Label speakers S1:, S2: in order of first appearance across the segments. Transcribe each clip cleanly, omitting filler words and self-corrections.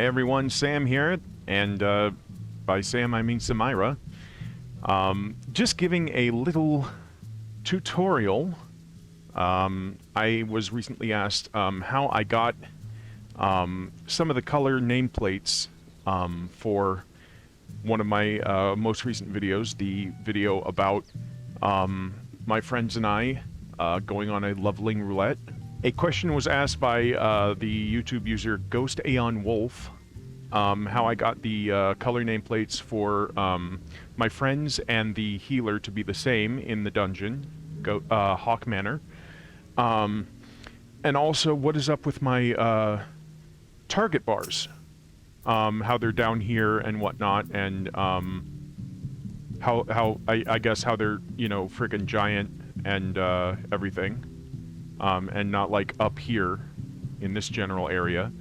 S1: Hey everyone, Sam here, and by Sam I mean Samira. Just giving a little tutorial. I was recently asked how I got some of the color nameplates for one of my most recent videos, the video about my friends and I going on a leveling roulette. A question was asked by the YouTube user GhostAeonWolf, how I got the color nameplates for my friends and the healer to be the same in the dungeon, Hawk Manor. And also, what is up with my target bars? How they're down here and whatnot, and how I guess how they're, you know, friggin' giant and everything. And not like up here in this general area.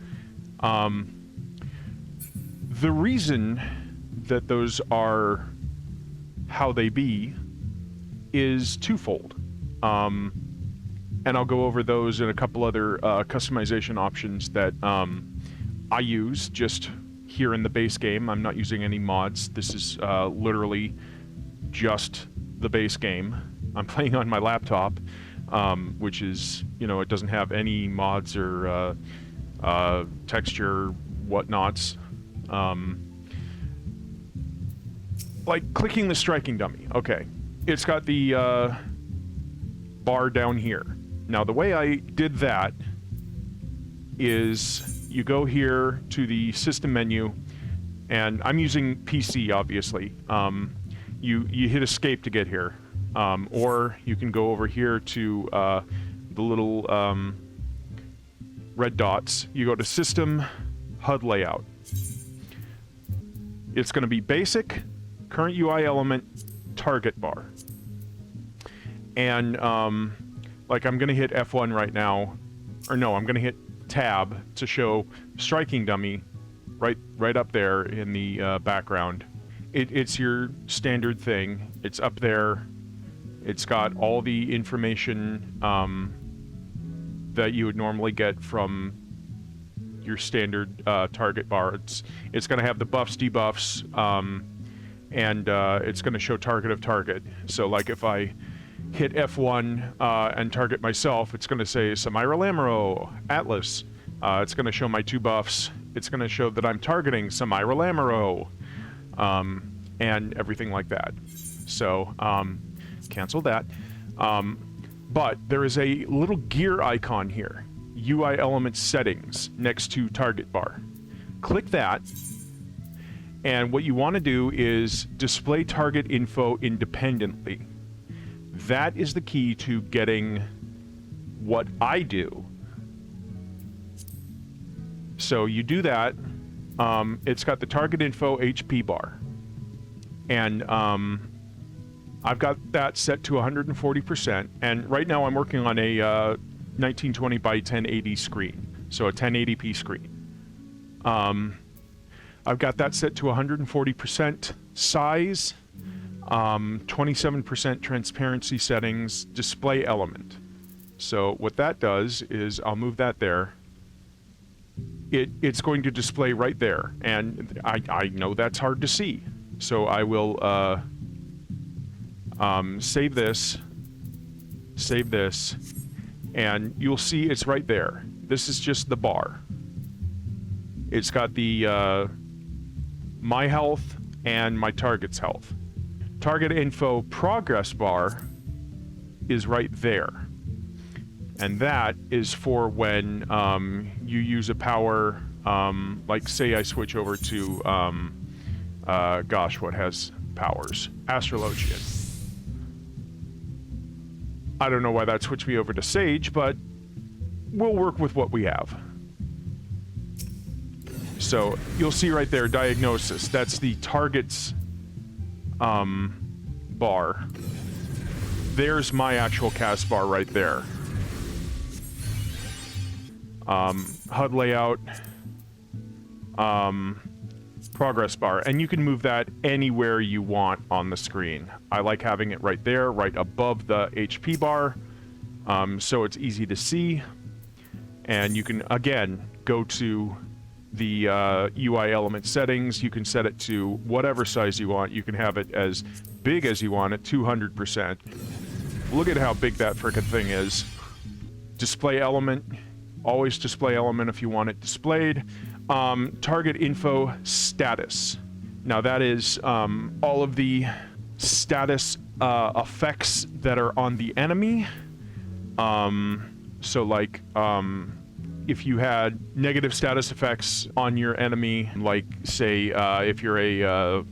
S1: The reason that those are how they be is twofold. And I'll go over those and a couple other customization options that I use just here in the base game. I'm not using any mods. This is literally just the base game. I'm playing on my laptop. Which is, you know, it doesn't have any mods or texture whatnots. Like clicking the striking dummy. Okay, it's got the bar down here. Now the way I did that is you go here to the system menu, and I'm using PC obviously. You hit escape to get here. Or you can go over here to the little red dots. You go to System, HUD Layout. It's going to be Basic, Current UI Element, Target Bar. And like I'm going to hit F1 right now, or no, I'm going to hit Tab to show Striking Dummy right up there in the background. It's your standard thing. It's up there. It's got all the information that you would normally get from your standard target bar. It's going to have the buffs, debuffs, and it's going to show target of target. So like if I hit F1 and target myself, it's going to say Samira Lamero, Atlas. It's going to show my 2 buffs. It's going to show that I'm targeting Samira Lamero, and everything like that. So, cancel that. But there is a little gear icon here, UI element settings, next to target bar. Click that, and what you want to do is display target info independently. That is the key to getting what I do. So you do that. It's got the target info HP bar, and I've got that set to 140%, and right now I'm working on a 1920 by 1080 screen, so a 1080p screen. I've got that set to 140% size, 27% transparency settings, display element. So what that does is I'll move that there. It's going to display right there, and I know that's hard to see, so I will save this, and you'll see it's right there. This is just the bar. It's got the my health and my target's health. Target info progress bar is right there. And that is for when you use a power, like say I switch over to, gosh, what has powers? Astrologian. I don't know why that switched me over to Sage, but we'll work with what we have. So you'll see right there, diagnosis. That's the target's bar. There's my actual cast bar right there. HUD layout, progress bar, and you can move that anywhere you want on the screen. I like having it right there, right above the HP bar, so it's easy to see. And you can, again, go to the UI element settings. You can set it to whatever size you want. You can have it as big as you want at 200%. Look at how big that frickin' thing is. Display element. Always display element if you want it displayed. Target info status. Now that is all of the status effects that are on the enemy. So like, if you had negative status effects on your enemy, like say if you're a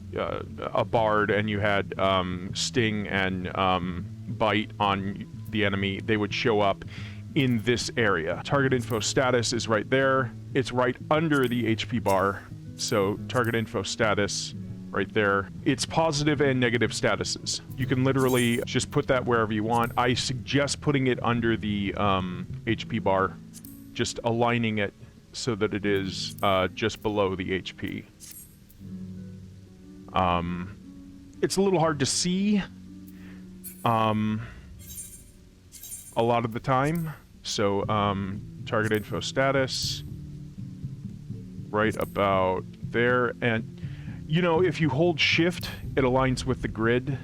S1: bard and you had sting and bite on the enemy, they would show up in this area. Target info status is right there. It's right under the HP bar. So target info status right there. It's positive and negative statuses. You can literally just put that wherever you want. I suggest putting it under the HP bar, just aligning it so that it is just below the HP. It's a little hard to see a lot of the time. So target info status right about there. And you know, if you hold shift, it aligns with the grid,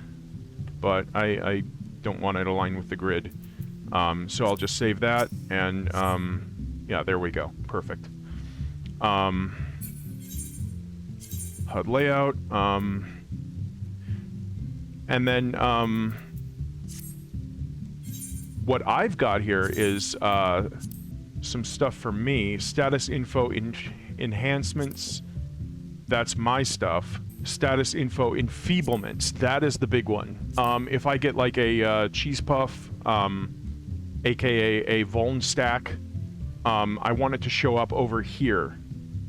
S1: but I don't want it aligned with the grid. So I'll just save that, and yeah, there we go. Perfect. HUD layout, and then what I've got here is some stuff for me. Status info enhancements. That's my stuff. Status info enfeeblements. That is the big one. If I get like a cheese puff, aka a vuln stack, I want it to show up over here,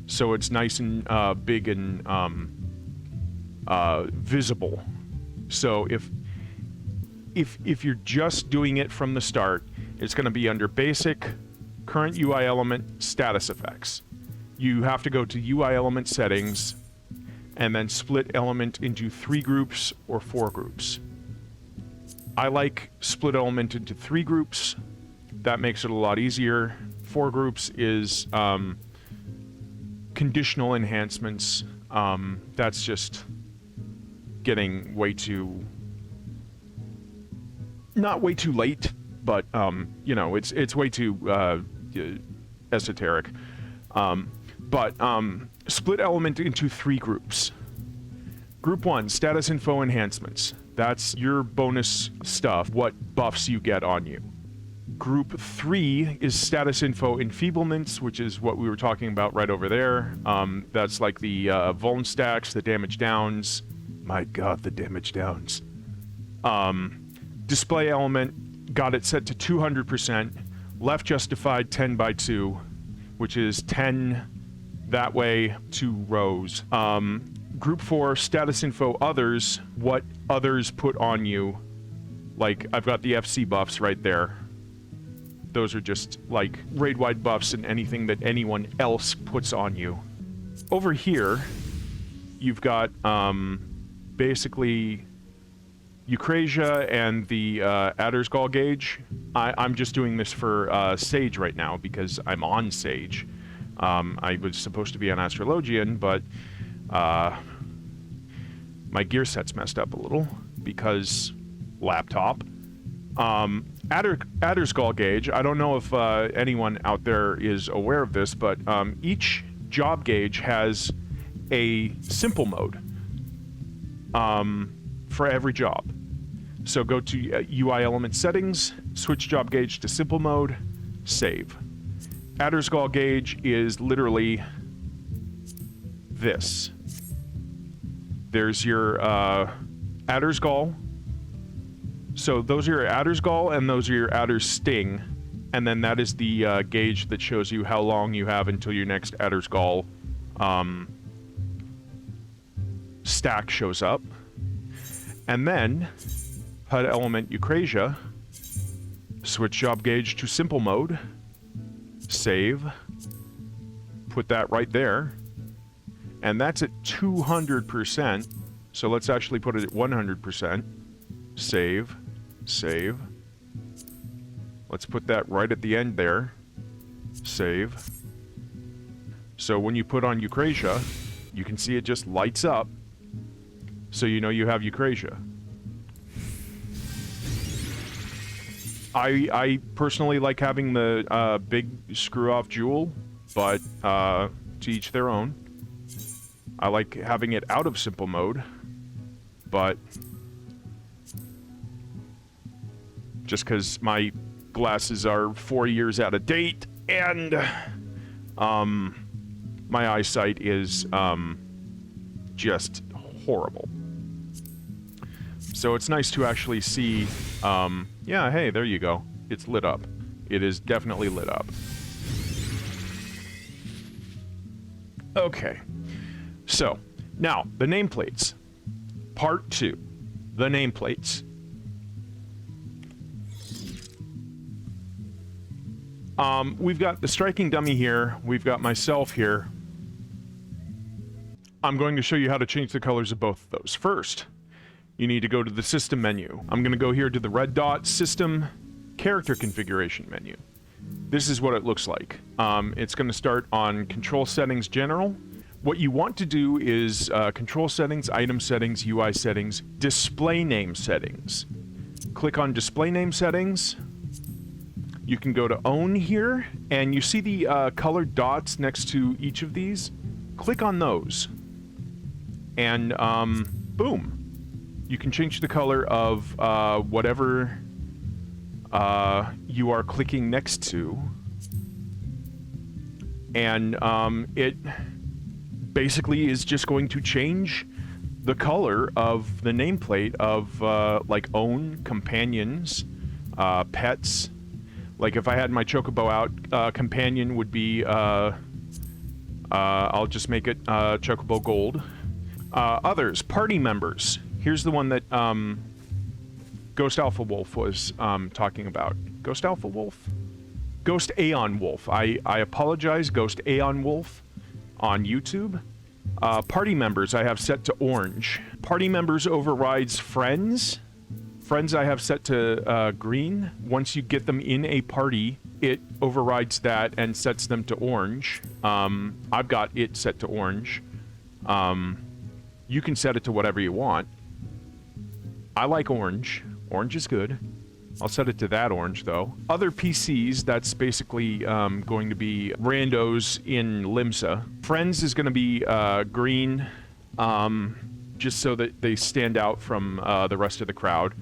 S1: so it's nice and big and visible. So if you're just doing it from the start, it's going to be under basic, current UI element, status effects. You have to go to UI element settings and then split element into 3 groups or 4 groups. I like split element into 3 groups. That makes it a lot easier. 4 groups is conditional enhancements. That's just getting way too... not way too late, but you know, it's way too esoteric. But split element into 3 groups. Group 1, status info enhancements. That's your bonus stuff, what buffs you get on you. Group 3 is status info enfeeblements, which is what we were talking about right over there. That's like the vuln stacks, the damage downs. My god, the damage downs. Display element, got it set to 200%. Left justified 10 by 2, which is 10 that way, 2 rows. Group 4, status info others, what others put on you. Like, I've got the FC buffs right there. Those are just, like, raid-wide buffs and anything that anyone else puts on you. Over here, you've got, basically, Eucrasia and the Adder's Gall gauge. I'm just doing this for Sage right now because I'm on Sage. I was supposed to be on Astrologian, but my gear set's messed up a little because laptop. Adder's Gall gauge, I don't know if anyone out there is aware of this, but each job gauge has a simple mode for every job. So go to UI element settings, switch job gauge to simple mode, save. Adder's Gall gauge is literally this. There's your Adder's Gall. So those are your Adder's Gall and those are your Adder's Sting. And then that is the gauge that shows you how long you have until your next Adder's Gall stack shows up. And then HUD element Eucrasia, switch job gauge to simple mode, save, put that right there, and that's at 200%, so let's actually put it at 100%, save, save, let's put that right at the end there, save, So when you put on Eucrasia, you can see it just lights up, so you know you have Eucrasia. I personally like having the big screw-off jewel, but to each their own. I like having it out of simple mode, but just because my glasses are 4 years out of date and my eyesight is just horrible. So it's nice to actually see, yeah, hey, there you go. It's lit up. It is definitely lit up. Okay. So, now, the nameplates. Part 2. The nameplates. We've got the striking dummy here. We've got myself here. I'm going to show you how to change the colors of both of those. First, you need to go to the system menu. I'm going to go here to the red dot system character configuration menu. This is what it looks like. It's going to start on control settings general. What you want to do is control settings, item settings, UI settings, display name settings. Click on display name settings. You can go to own here, and you see the colored dots next to each of these. Click on those. And boom. You can change the color of whatever you are clicking next to. And it basically is just going to change the color of the nameplate of like own, companions, pets. Like if I had my chocobo out, companion would be, I'll just make it chocobo gold. Others, party members. Here's the one that GhostAeonWolf was talking about. GhostAeonWolf? GhostAeonWolf. I apologize, GhostAeonWolf on YouTube. Party members I have set to orange. Party members overrides friends. Friends I have set to green. Once you get them in a party, it overrides that and sets them to orange. I've got it set to orange. You can set it to whatever you want. I like orange. Orange is good. I'll set it to that orange, though. Other PCs, that's basically going to be randos in Limsa. Friends is going to be green, just so that they stand out from the rest of the crowd.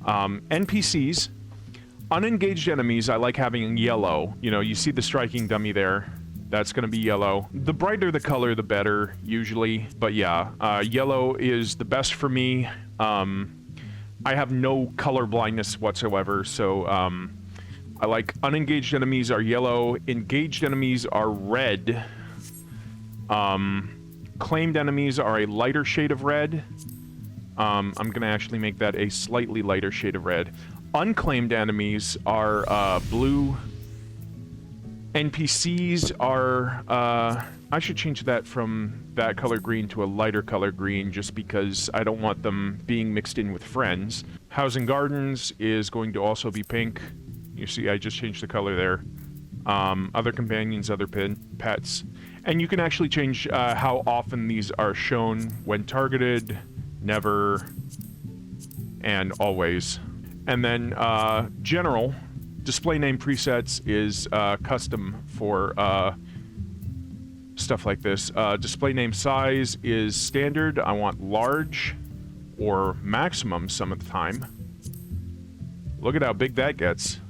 S1: NPCs, unengaged enemies, I like having yellow. You know, you see the striking dummy there. That's going to be yellow. The brighter the color, the better, usually. But yeah, yellow is the best for me. I have no color blindness whatsoever, so I like unengaged enemies are yellow, engaged enemies are red. Claimed enemies are a lighter shade of red. I'm going to actually make that a slightly lighter shade of red. Unclaimed enemies are blue. NPCs are, I should change that from that color green to a lighter color green just because I don't want them being mixed in with friends. Housing Gardens is going to also be pink. You see, I just changed the color there. Other companions, other pets. And you can actually change how often these are shown when targeted, never, and always. And then general. Display name presets is custom for stuff like this. Display name size is standard. I want large or maximum some of the time. Look at how big that gets.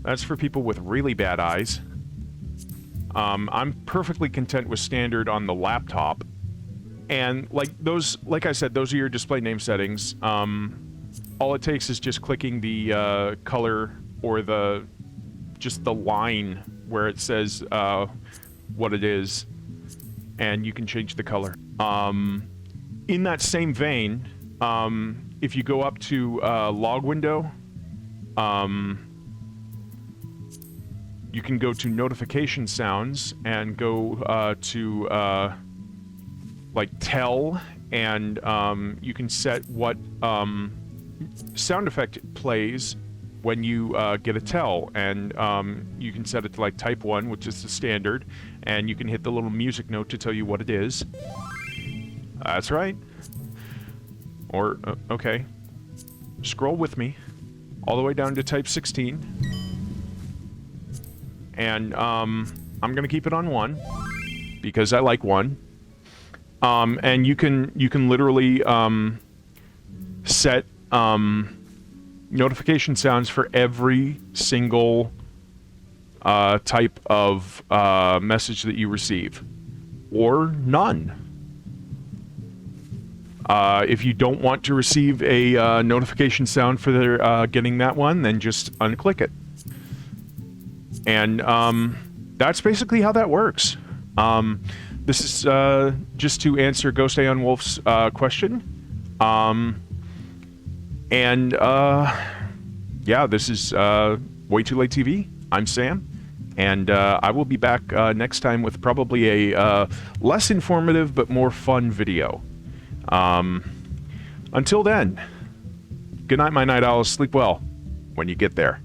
S1: That's for people with really bad eyes. I'm perfectly content with standard on the laptop. And like I said, those are your display name settings. All it takes is just clicking the color or just the line where it says what it is, and you can change the color. In that same vein, if you go up to log window, you can go to notification sounds and go to like tell, and you can set what sound effect it plays when you get a tell, and you can set it to like type 1, which is the standard, and you can hit the little music note to tell you what it is. That's right. Or, okay. Scroll with me all the way down to type 16. And I'm going to keep it on 1 because I like 1. And you can literally set notification sounds for every single type of message that you receive, or none. If you don't want to receive a notification sound for their, getting that one, then just unclick it. And that's basically how that works. This is just to answer GhostAeonWolf's question. Yeah, this is Way Too Late TV. I'm Sam, and I will be back next time with probably a less informative but more fun video. Until then, good night, my night owls. Sleep well when you get there.